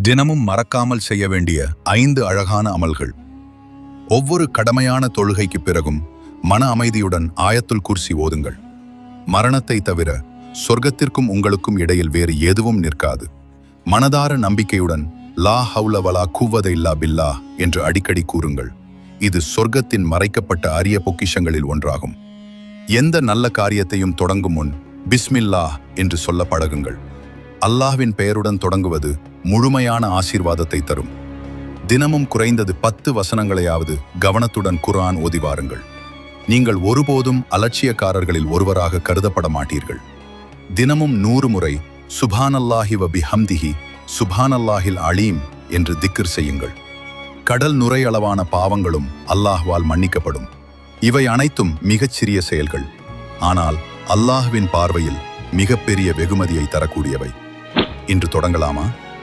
தினமும் மறக்காமல் செய்ய வேண்டிய 5 அழகான அமல்கள். ஒவ்வொரு கடமையான தொழுகைக்கு பிறகும் மன அமைதியுடன் ஆயத்துல் குர்சி ஓதுங்கள். மரணத்தை தவிர சொர்க்கத்திற்கும் உங்களுக்கும் இடையில் வேறு எதுவும் நிற்காது. மனதார நம்பிக்கையுடன் லா ஹவுல வலா குவ்வத இல்லா பில்லா என்று அடிக்கடி கூறுங்கள். இது சொர்க்கத்தின் மறைக்கப்பட்ட அரிய பொக்கிஷங்களில் ஒன்றாகும். எந்த நல்ல காரியத்தையும் தொடங்கும் முன் பிஸ்மில்லாஹ் என்று சொல்ல பழகுங்கள். அல்லாஹ்வின் பெயருடன் தொடங்குவது முழுமையான ஆசீர்வாதத்தை தரும். தினமும் குறைந்தது 10 வசனங்களையாவது கவனத்துடன் குர்ஆன் ஓதி வாருங்கள். நீங்கள் ஒருபோதும் அலட்சியக்காரர்களில் ஒருவராக கருதப்பட மாட்டீர்கள். தினமும் 100 முறை சுப்ஹானல்லாஹி வ பிஹம்திஹி சுப்ஹானல்லாஹில் அலீம் என்று திக்ர் செய்யுங்கள். கடல் நுரையளவான பாவங்களும் அல்லாஹ்வால் மன்னிக்கப்படும். இவை அனைத்தும் மிகச்சிறிய செயல்கள், ஆனால் அல்லாஹ்வின் பார்வையில் மிகப்பெரிய வெகுமதியை தரக்கூடியவை. இன்று தொடங்கலாமா?